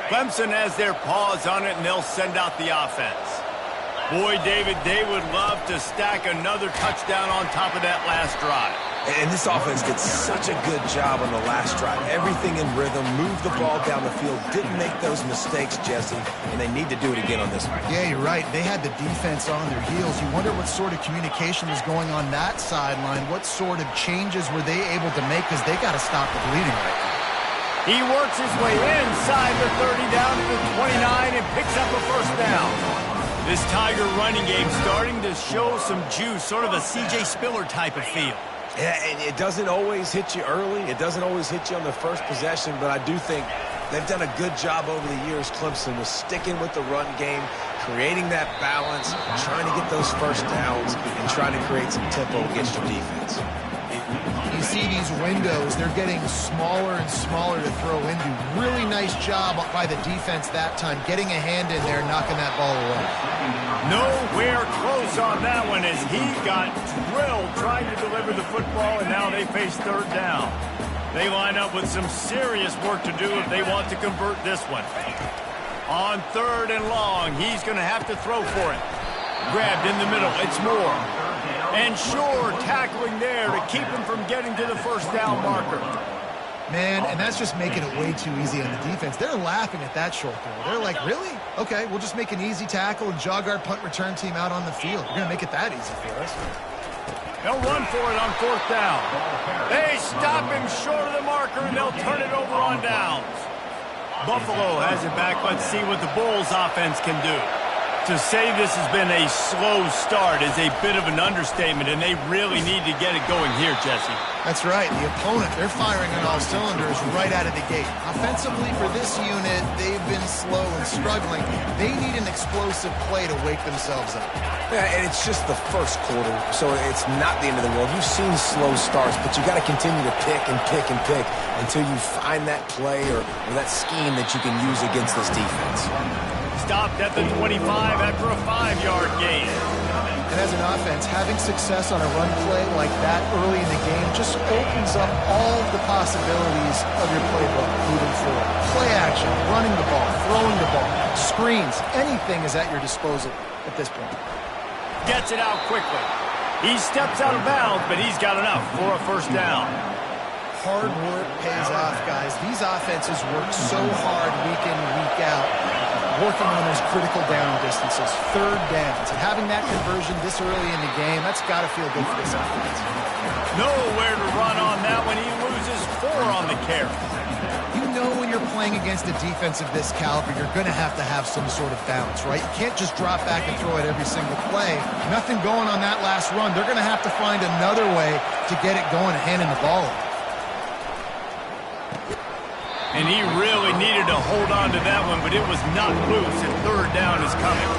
Clemson has their paws on it, and they'll send out the offense. Boy, David, they would love to stack another touchdown on top of that last drive. And this offense did such a good job on the last drive. Everything in rhythm, moved the ball down the field, didn't make those mistakes, Jesse, and they need to do it again on this one. Yeah, you're right. They had the defense on their heels. You wonder what sort of communication was going on that sideline. What sort of changes were they able to make, because they got to stop the bleeding right now. He works his way inside the 30 down to the 29 and picks up a first down. This Tiger running game starting to show some juice, sort of a C.J. Spiller type of feel. Yeah, and it doesn't always hit you early. It doesn't always hit you on the first possession, but I do think they've done a good job over the years, Clemson, with sticking with the run game, creating that balance, trying to get those first downs, and trying to create some tempo against your defense. You see these windows, they're getting smaller and smaller to throw into. Really nice job by the defense that time, getting a hand in there, knocking that ball away. Nowhere close on that one as he got drilled trying to deliver the football, and now they face third down. They line up with some serious work to do if they want to convert this one. On third and long, he's going to have to throw for it. Grabbed in the middle, it's Moore. And Shore tackling there to keep him from getting to the first down marker. Man, and that's just making it way too easy on the defense. They're laughing at that short throw. They're like, really? Okay, we'll just make an easy tackle and jog our punt return team out on the field. We're going to make it that easy for us. They'll run for it on fourth down. They stop him short of the marker, and they'll turn it over on downs. Buffalo has it back. Let's see what the Bulls offense can do. To say this has been a slow start is a bit of an understatement, and they really need to get it going here, Jesse. That's right. The opponent, they're firing on all cylinders right out of the gate. Offensively, for this unit, they've been slow and struggling. They need an explosive play to wake themselves up. Yeah, and it's just the first quarter, so it's not the end of the world. You've seen slow starts, but you got to continue to pick and pick and pick until you find that play or that scheme that you can use against this defense. Stopped at the 25 after a 5-yard gain. And as an offense, having success on a run play like that early in the game just opens up all of the possibilities of your playbook moving forward. Play action, running the ball, throwing the ball, screens, anything is at your disposal at this point. Gets it out quickly. He steps out of bounds, but he's got enough for a first down. Hard work pays off, guys. These offenses work so hard week in, week out, working on those critical down distances, third downs, and having that conversion this early in the game, that's got to feel good for this offense. Nowhere to run on that one. He loses 4 on the carry. You know when you're playing against a defense of this caliber, you're going to have some sort of balance, right? You can't just drop back and throw it every single play. Nothing going on that last run. They're going to have to find another way to get it going and handing the ball off. And he really needed to hold on to that one, but it was not loose, and third down is coming.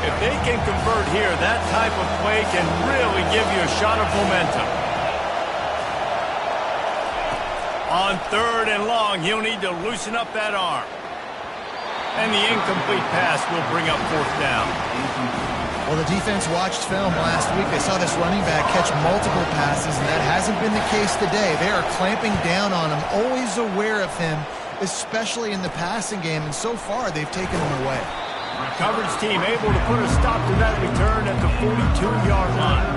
If they can convert here, that type of play can really give you a shot of momentum. On third and long, he'll need to loosen up that arm. And the incomplete pass will bring up fourth down. Well, the defense watched film last week. They saw this running back catch multiple passes, and that hasn't been the case today. They are clamping down on him, always aware of him, especially in the passing game, and so far they've taken him away. Coverage team able to put a stop to that return at the 42-yard line.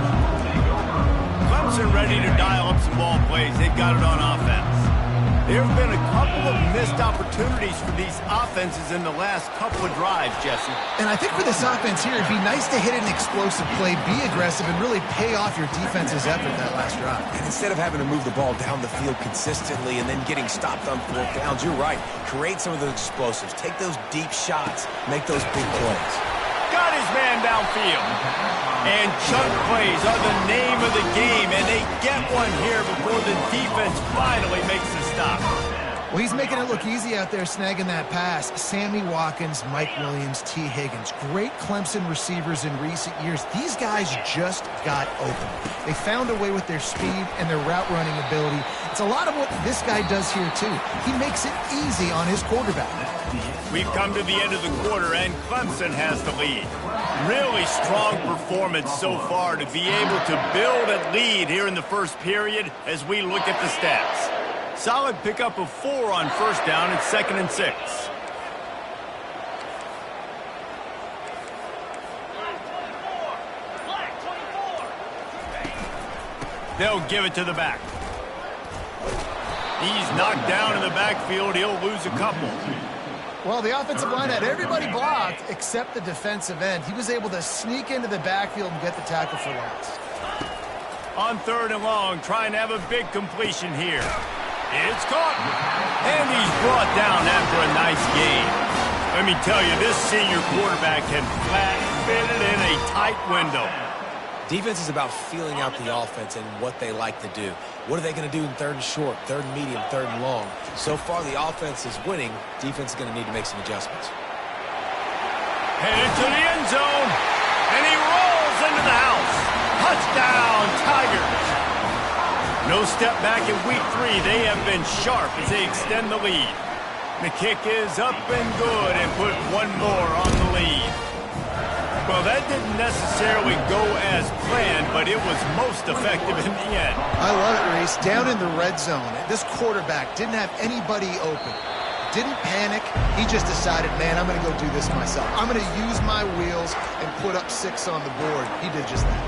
Clemson ready to dial up some ball plays. They've got it on offense. There have been a couple of missed opportunities for these offenses in the last couple of drives, Jesse. And I think for this offense here, it'd be nice to hit an explosive play, be aggressive, and really pay off your defense's effort that last drive. And instead of having to move the ball down the field consistently and then getting stopped on fourth downs, you're right. Create some of those explosives. Take those deep shots. Make those big plays. Got his man downfield. And chunk plays are the name of the game, and they get one here before the defense finally makes the stop. Well, he's making it look easy out there snagging that pass. Sammy Watkins, Mike Williams, T. Higgins. Great Clemson receivers in recent years. These guys just got open. They found a way with their speed and their route running ability. It's a lot of what this guy does here, too. He makes it easy on his quarterback. We've come to the end of the quarter, and Clemson has the lead. Really strong performance so far to be able to build a lead here in the first period as we look at the stats. Solid pickup of 4 on first down. It's 2nd and 6. They'll give it to the back. He's knocked down in the backfield. He'll lose a couple. Well, the offensive line had everybody blocked except the defensive end. He was able to sneak into the backfield and get the tackle for loss. On 3rd and long, trying to have a big completion here. It's caught. And he's brought down after a nice gain. Let me tell you, this senior quarterback can flat fit it in a tight window. Defense is about feeling out the offense and what they like to do. What are they going to do in 3rd and short, 3rd and medium, 3rd and long? So far, the offense is winning. Defense is going to need to make some adjustments. Headed to the end zone. And he rolls into the house. Touchdown, Tigers. No step back in week 3. They have been sharp as they extend the lead. The kick is up and good and put one more on the lead. Well, that didn't necessarily go as planned, but it was most effective in the end. I love it, Reese. Down in the red zone, this quarterback didn't have anybody open. Didn't panic. He just decided, man, I'm going to go do this myself. I'm going to use my wheels and put up 6 on the board. He did just that.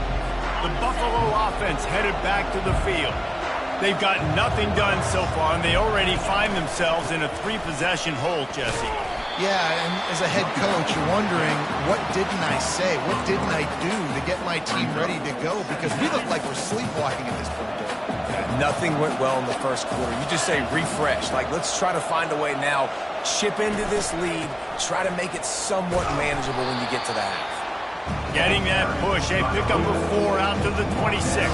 The Buffalo offense headed back to the field. They've got nothing done so far, and they already find themselves in a 3-possession hole, Jesse. Yeah, and as a head coach, you're wondering, what didn't I say? What didn't I do to get my team ready to go? Because we look like we're sleepwalking at this point. Nothing went well in the first quarter. You just say refresh. Like, let's try to find a way now. Chip into this lead. Try to make it somewhat manageable when you get to the half. Getting that push, a pickup of 4 out to the 26.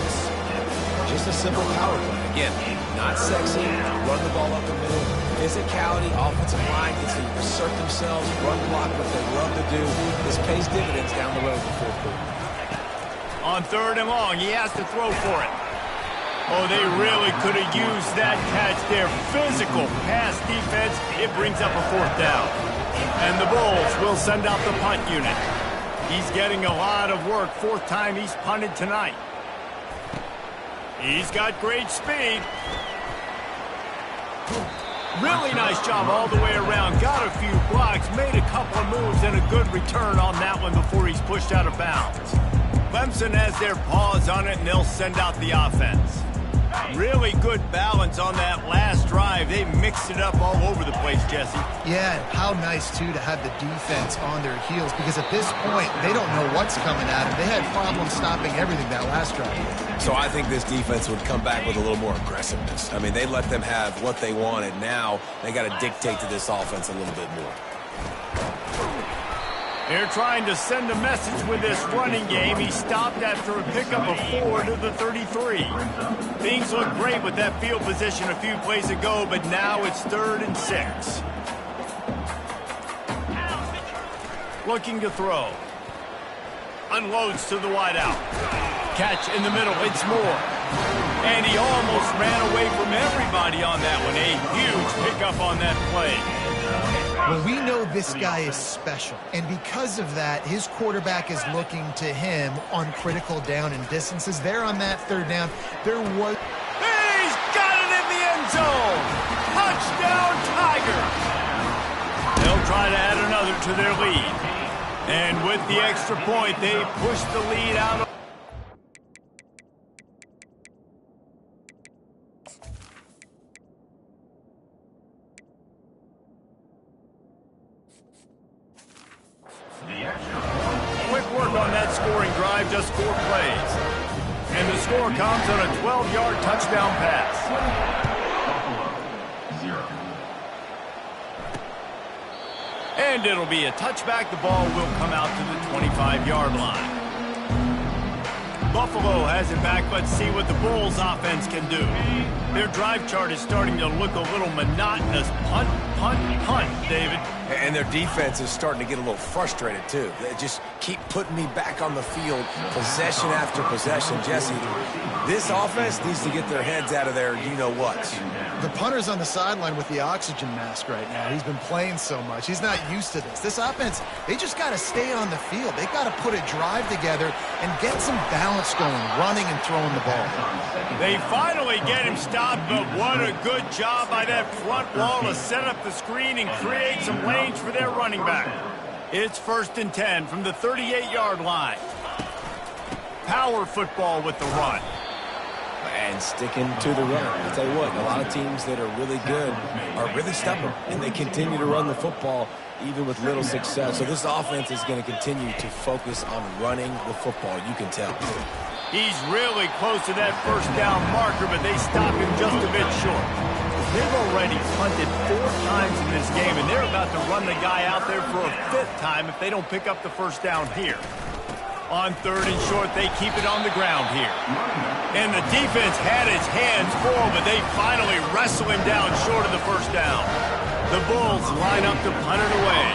Just a simple power play. Again, not sexy. Run the ball up the middle. Physicality, offensive line gets to assert themselves, run block what they love to do. This pays dividends down the road in the 4th quarter. On 3rd and long, he has to throw for it. Oh, they really could have used that catch there. Physical pass defense. It brings up a 4th down. And the Bulls will send out the punt unit. He's getting a lot of work. 4th time he's punted tonight. He's got great speed. Really nice job all the way around. Got a few blocks, made a couple of moves, and a good return on that one before he's pushed out of bounds. Clemson has their paws on it, and they'll send out the offense. Really good balance on that last drive. They mixed it up all over the place, Jesse. Yeah, how nice, too, to have the defense on their heels, because at this point, they don't know what's coming at them. They had problems stopping everything that last drive. So I think this defense would come back with a little more aggressiveness. I mean, they let them have what they wanted. Now they got to dictate to this offense a little bit more. They're trying to send a message with this running game. He stopped after a pickup of 4 to the 33. Things look great with that field position a few plays ago, but now it's 3rd and 6. Looking to throw. Unloads to the wideout. Catch in the middle. It's Moore. And he almost ran away from everybody on that one. A huge pickup on that play. Well, we know this guy is special, and because of that, his quarterback is looking to him on critical down and distances. There on that 3rd down, there was... He's got it in the end zone! Touchdown, Tigers! They'll try to add another to their lead. And with the extra point, they push the lead out of... Quick work on that scoring drive, just 4 plays. And the score comes on a 12-yard touchdown pass. And it'll be a touchback. The ball will come out to the 25-yard line. Buffalo has it back. Let's see what the Bulls offense can do. Their drive chart is starting to look a little monotonous. Punt, punt, punt, David. And their defense is starting to get a little frustrated, too. They just keep putting me back on the field, possession after possession. Jesse, this offense needs to get their heads out of their you-know-whats. The punter's on the sideline with the oxygen mask right now. He's been playing so much. He's not used to this. This offense, they just got to stay on the field. They got to put a drive together and get some balance going, running and throwing the ball. They finally get him stopped, but what a good job by that front wall to set up the screen and create some lanes for their running back. It's 1st and 10 from the 38-yard line. Power football with the run. And sticking to the run. I'll tell you what, a lot of teams that are really good are really stubborn, and they continue to run the football even with little success. So this offense is going to continue to focus on running the football. You can tell. He's really close to that first down marker, but they stop him just a bit short. They've already punted 4 times in this game, and they're about to run the guy out there for a 5th time if they don't pick up the first down here. On 3rd and short, they keep it on the ground here. And the defense had its hands full, but they finally wrestle him down short of the first down. The Bulls line up to punt it away.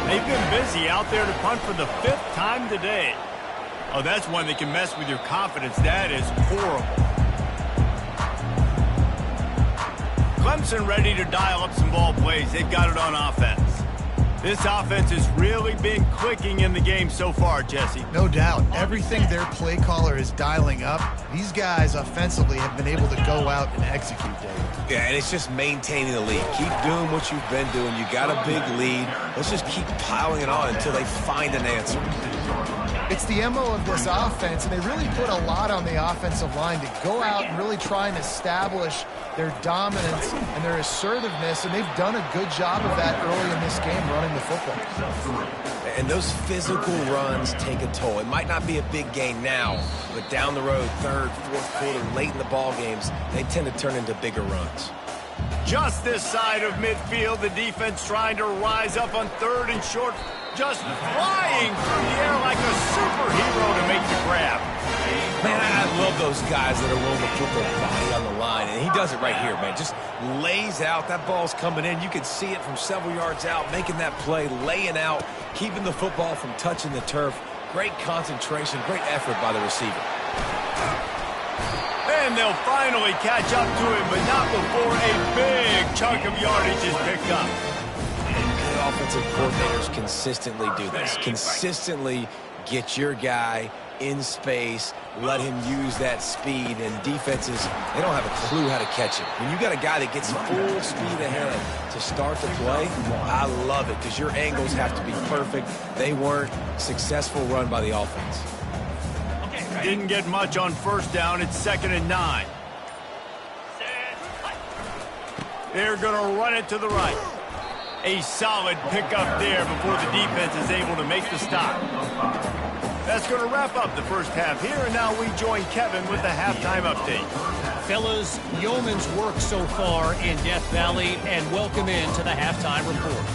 They've been busy out there to punt for the 5th time today. Oh, that's one that can mess with your confidence. That is horrible. Clemson ready to dial up some ball plays. They've got it on offense. This offense has really been clicking in the game so far, Jesse. No doubt. Everything their play caller is dialing up, these guys offensively have been able to go out and execute, David. Yeah, and it's just maintaining the lead. Keep doing what you've been doing. You got a big lead. Let's just keep piling it on until they find an answer. It's the MO of this offense, and they really put a lot on the offensive line to go out and really try and establish their dominance and their assertiveness, and they've done a good job of that early in this game running the football. And those physical runs take a toll. It might not be a big gain now, but down the road, 3rd, 4th quarter, late in the ball games, they tend to turn into bigger runs. Just this side of midfield, the defense trying to rise up on 3rd and short, just flying through the air like a superhero to make the grab. Man, I love those guys that are willing to put their body on the line, and he does it right here, man. Just lays out. That ball's coming in. You can see it from several yards out, making that play, laying out, keeping the football from touching the turf. Great concentration, great effort by the receiver. And they'll finally catch up to him, but not before a big chunk of yardage is picked up. Good offensive coordinators consistently do this. Consistently get your guy in space, let him use that speed, and defenses, they don't have a clue how to catch him. When you got a guy that gets full speed ahead to start the play, I love it because your angles have to be perfect. They weren't. Successful run by the offense. Didn't get much on 1st down. It's 2nd and 9. They're going to run it to the right. A solid pickup there before the defense is able to make the stop. That's going to wrap up the first half here, and now we join Kevin with the halftime update. Fellas, yeoman's work so far in Death Valley, and welcome into the halftime report.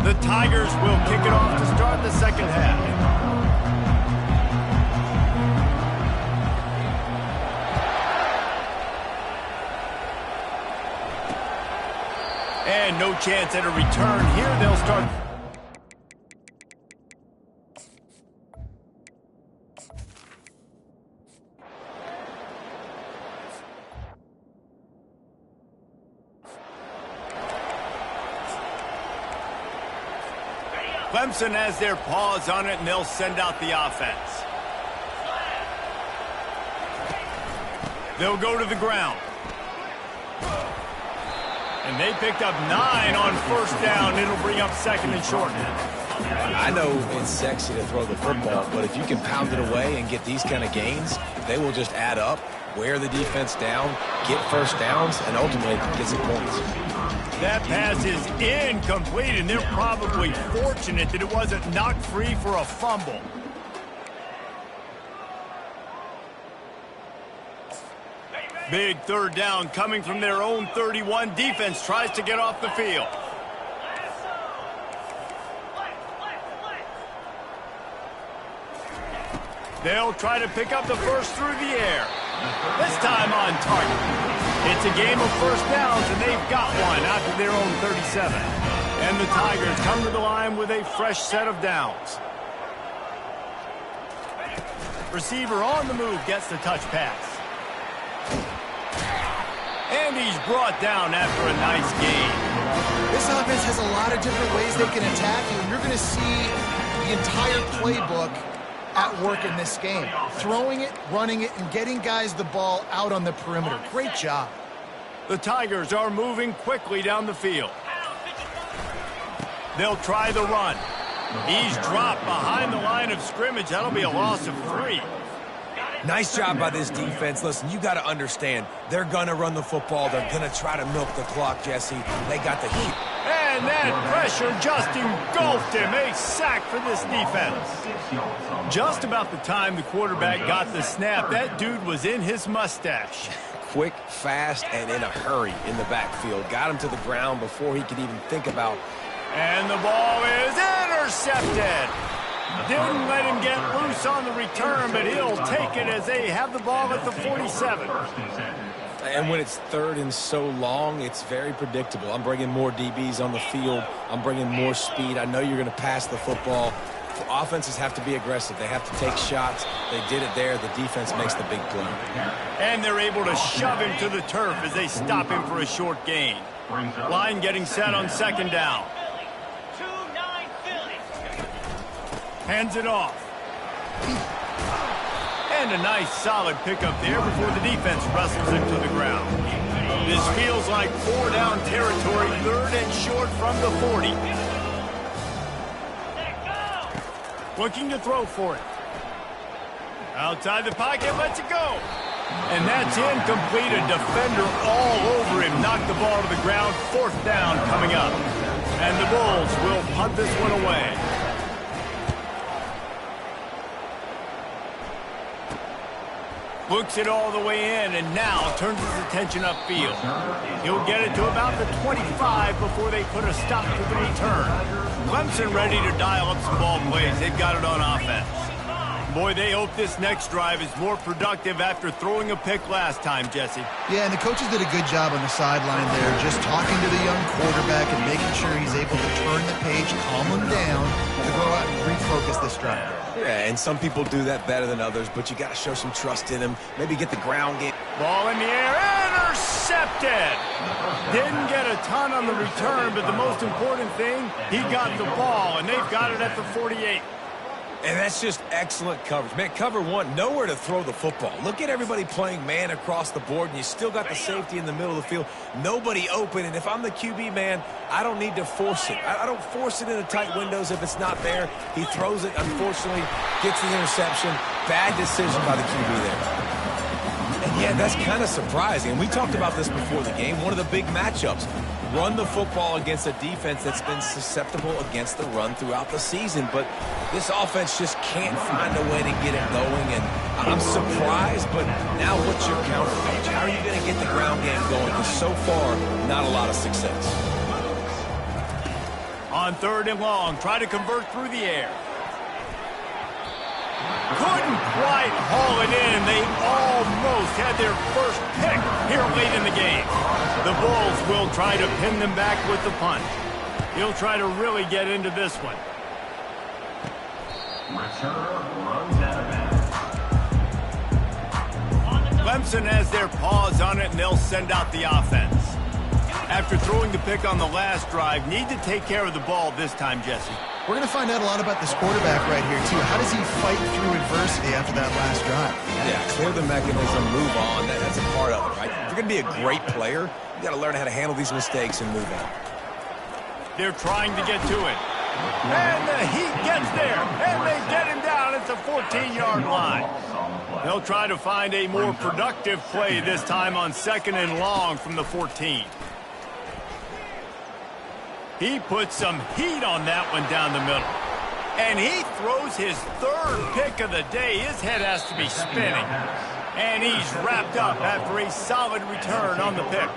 The Tigers will kick it off to start the second half. And no chance at a return here. They'll start. Clemson has their paws on it, and they'll send out the offense. They'll go to the ground. And they picked up 9 on 1st down. It'll bring up 2nd and short. I know it's sexy to throw the football, but if you can pound it away and get these kind of gains, they will just add up, wear the defense down, get first downs, and ultimately get some points. That pass is incomplete, and they're probably fortunate that it wasn't knocked free for a fumble. Big 3rd down coming from their own 31. Defense tries to get off the field. They'll try to pick up the first through the air. This time on target. It's a game of first downs, and they've got one after their own 37. And the Tigers come to the line with a fresh set of downs. Receiver on the move gets the touch pass. And he's brought down after a nice gain. This offense has a lot of different ways they can attack you, and you're going to see the entire playbook at work in this game. Throwing it, running it, and getting guys the ball out on the perimeter. Great job. The Tigers are moving quickly down the field. They'll try the run. He's dropped behind the line of scrimmage. That'll be a loss of 3. Nice job by this defense. Listen, you got to understand, they're going to run the football. They're going to try to milk the clock, Jesse. They got the heat. And that pressure just engulfed him. A sack for this defense. Just about the time the quarterback got the snap, that dude was in his mustache. Quick, fast, and in a hurry in the backfield. Got him to the ground before he could even think about. And the ball is intercepted. Didn't let him get loose on the return, but he'll take it as they have the ball at the 47. And when it's third and so long, it's very predictable. I'm bringing more DBs on the field. I'm bringing more speed. I know you're going to pass the football. Offenses have to be aggressive. They have to take shots. They did it there. The defense makes the big play. And they're able to shove him to the turf as they stop him for a short gain. Line getting set on second down. Hands it off. And a nice solid pickup there before the defense wrestles him to the ground. This feels like 4 down territory, third and short from the 40. Looking to throw for it. Outside the pocket, lets it go. And that's incomplete. A defender all over him. Knocked the ball to the ground. 4th down coming up. And the Bulls will punt this one away. Looks it all the way in, and now turns his attention upfield. He'll get it to about the 25 before they put a stop to the return. Clemson ready to dial up some ball plays. They've got it on offense. Boy, they hope this next drive is more productive after throwing a pick last time, Jesse. Yeah, and the coaches did a good job on the sideline there, just talking to the young quarterback and making sure he's able to turn the page, calm him down, to go out and refocus this drive. Yeah, and some people do that better than others, but you got to show some trust in him. Maybe get the ground game. Ball in the air, intercepted. Didn't get a ton on the return, but the most important thing, he got the ball, and they've got it at the 48. And that's just excellent coverage. Man, cover one, nowhere to throw the football. Look at everybody playing man across the board, and you still got the safety in the middle of the field. Nobody open, and if I'm the QB, man, I don't need to force it. I don't force it into tight windows if it's not there. He throws it, unfortunately, gets the interception. Bad decision by the QB there. And, yeah, that's kind of surprising. And we talked about this before the game, one of the big matchups. Run the football against a defense that's been susceptible against the run throughout the season. But this offense just can't find a way to get it going. And I'm surprised, but now what's your counter, Paige? How are you going to get the ground game going? Because so far, not a lot of success. On 3rd and long, try to convert through the air. Couldn't quite haul it in. They almost had their first pick here late in the game. The Bulls will try to pin them back with the punt. He'll try to really get into this one. Clemson has their paws on it, and they'll send out the offense. After throwing the pick on the last drive, need to take care of the ball this time, Jesse. We're going to find out a lot about this quarterback right here, too. How does he fight through adversity after that last drive? Yeah, clear the mechanism, move on. That's a part of it, right? If you're going to be a great player, you got to learn how to handle these mistakes and move on. They're trying to get to it. And the heat gets there, and they get him down at the 14-yard line. They'll try to find a more productive play this time on 2nd and long from the 14. He puts some heat on that one down the middle. And he throws his 3rd pick of the day. His head has to be spinning. And he's wrapped up after a solid return on the pick.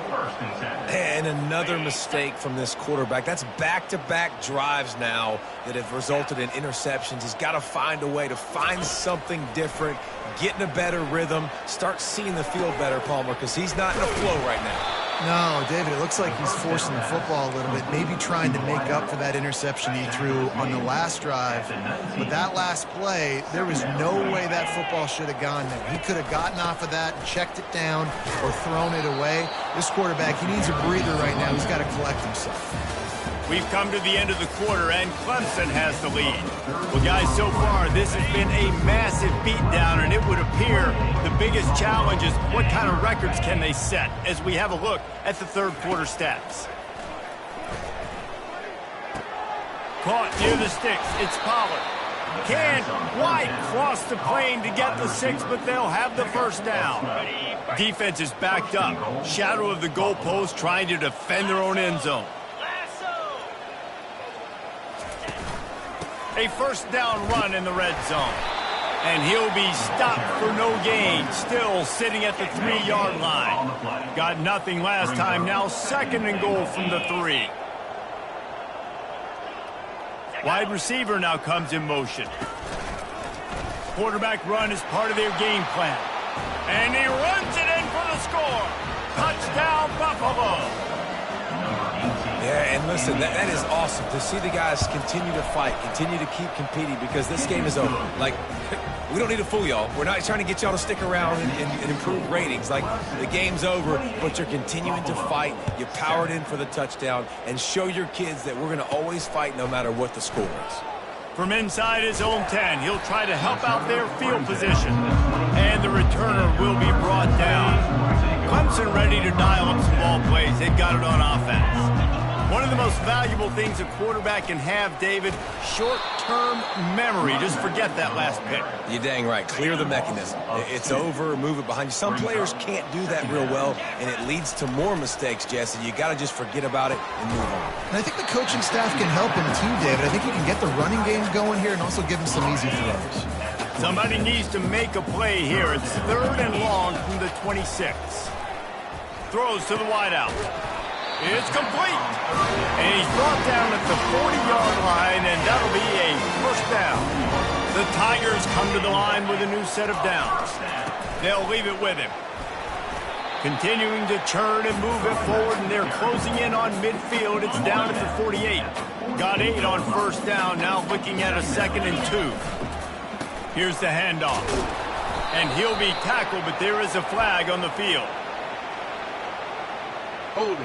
And another mistake from this quarterback. That's back-to-back drives now that have resulted in interceptions. He's got to find a way to find something different, get in a better rhythm, start seeing the field better, Palmer, because he's not in a flow right now. No, David, it looks like he's forcing the football a little bit, maybe trying to make up for that interception he threw on the last drive. But that last play, there was no way that football should have gone there. He could have gotten off of that, checked it down, or thrown it away. This quarterback, he needs a breather right now. He's got to collect himself. We've come to the end of the quarter, and Clemson has the lead. Well, guys, so far, this has been a massive beatdown, and it would appear the biggest challenge is what kind of records can they set as we have a look at the third quarter stats. Caught near the sticks. It's Pollard. Can White cross the plane to get the 6, but they'll have the first down. Defense is backed up. Shadow of the goalpost trying to defend their own end zone. A first down run in the red zone. And he'll be stopped for no gain. Still sitting at the 3-yard line. Got nothing last time. Now 2nd and goal from the 3. Wide receiver now comes in motion. Quarterback run is part of their game plan. And he runs it in for the score. Touchdown, Buffalo. Yeah, and listen, that is awesome to see the guys continue to fight, continue to keep competing, because this game is over. Like, we don't need to fool y'all. We're not trying to get y'all to stick around and improve ratings. Like, the game's over, but you're continuing to fight. You powered in for the touchdown, and show your kids that we're going to always fight no matter what the score is. From inside his own 10, he'll try to help out their field position. And the returner will be brought down. Clemson ready to dial up some ball plays. They've got it on offense. One of the most valuable things a quarterback can have, David, short-term memory. Just forget that last pick. You're dang right. Clear the mechanism. It's over, move it behind you. Some players can't do that real well, and it leads to more mistakes, Jesse. You got to just forget about it and move on. And I think the coaching staff can help him too, David. I think you can get the running game going here and also give him some easy throws. Somebody needs to make a play here. It's 3rd and long from the 26. Throws to the wideout. It's complete. And he's brought down at the 40-yard line, and that'll be a first down. The Tigers come to the line with a new set of downs. They'll leave it with him. Continuing to churn and move it forward, and they're closing in on midfield. It's down at the 48. Got 8 on first down, now looking at a 2nd and 2. Here's the handoff. And he'll be tackled, but there is a flag on the field. Open.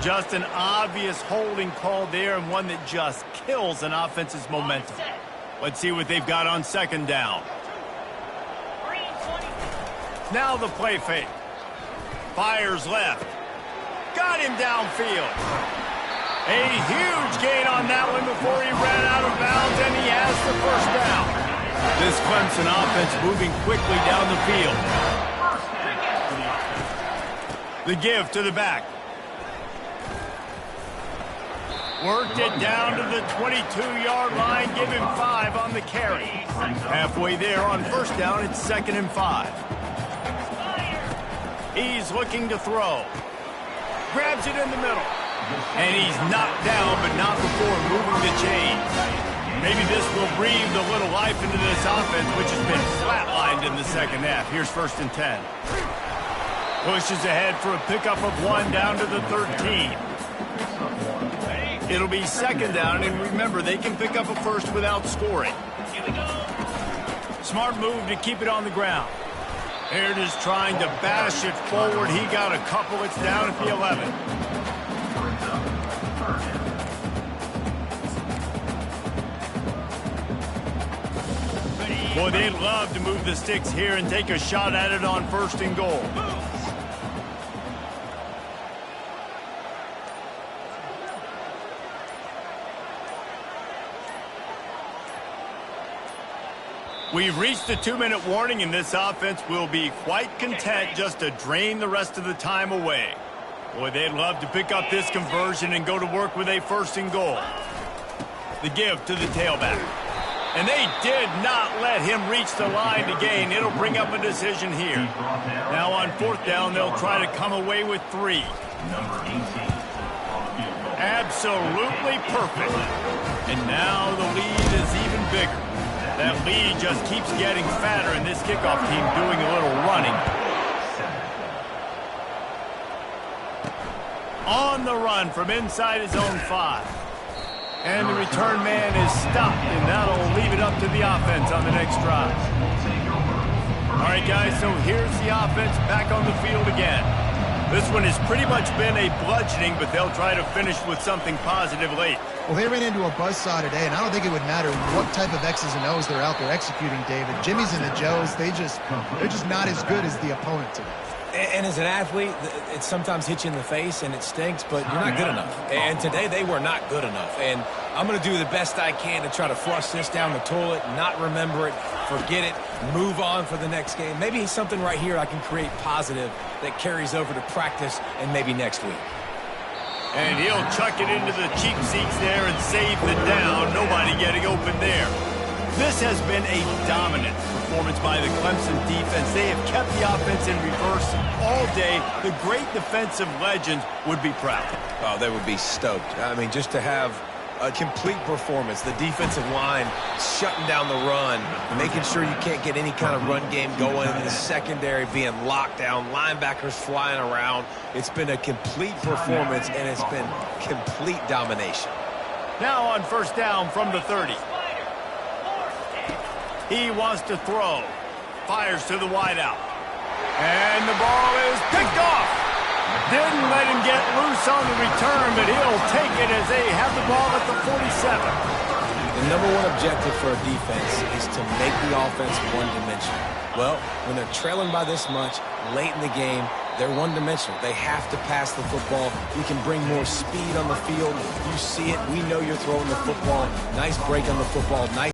Just an obvious holding call there, and one that just kills an offense's momentum. Let's see what they've got on 2nd down. Now the play fake. Fires left. Got him downfield. A huge gain on that one before he ran out of bounds, and he has the first down. This Clemson offense moving quickly down the field. The give to the back. Worked it down to the 22-yard line. Give him 5 on the carry. Halfway there on first down, it's 2nd and 5. He's looking to throw. Grabs it in the middle. And he's knocked down, but not before moving the chains. Maybe this will breathe a little life into this offense, which has been flatlined in the 2nd half. Here's 1st and 10. Pushes ahead for a pickup of 1 down to the 13. It'll be 2nd down, and remember, they can pick up a first without scoring. Smart move to keep it on the ground. Here is trying to bash it forward. He got a couple. It's down at the 11. Boy, they'd love to move the sticks here and take a shot at it on 1st and goal. We've reached the 2-minute warning, and this offense will be quite content just to drain the rest of the time away. Boy, they'd love to pick up this conversion and go to work with a 1st and goal. The give to the tailback. And they did not let him reach the line to gain. It'll bring up a decision here. Now on 4th down, they'll try to come away with 3. Absolutely perfect. And now the lead is even bigger. That lead just keeps getting fatter, and this kickoff team doing a little running. On the run from inside his own 5. And the return man is stopped, and that'll leave it up to the offense on the next drive. All right, guys, so here's the offense back on the field again. This one has pretty much been a bludgeoning, but they'll try to finish with something positive late. Well, they ran into a buzzsaw today, and I don't think it would matter what type of X's and O's they're out there executing, David. Jimmy's and the Joes, they're just not as good as the opponent today. And as an athlete, it sometimes hits you in the face and it stinks, but you're not good enough. And today they were not good enough. And I'm going to do the best I can to try to flush this down the toilet, not remember it, forget it, move on for the next game. Maybe something right here I can create positive that carries over to practice and maybe next week. And he'll chuck it into the cheap seats there and save the down. Nobody getting open there. This has been a dominant performance by the Clemson defense. They have kept the offense in reverse all day. The great defensive legends would be proud. Oh, they would be stoked. I mean, just to have a complete performance. The defensive line shutting down the run, making sure you can't get any kind of run game going. The secondary being locked down, linebackers flying around. It's been a complete performance, and it's been complete domination. Now on 1st down from the 30. He wants to throw. Fires to the wideout. And the ball is picked off. Didn't let him get loose on the return, but he'll take it as they have the ball at the 47. The number one objective for a defense is to make the offense one-dimensional. Well, when they're trailing by this much, late in the game, they're one-dimensional. They have to pass the football. We can bring more speed on the field. You see it. We know you're throwing the football. Nice break on the football. Nice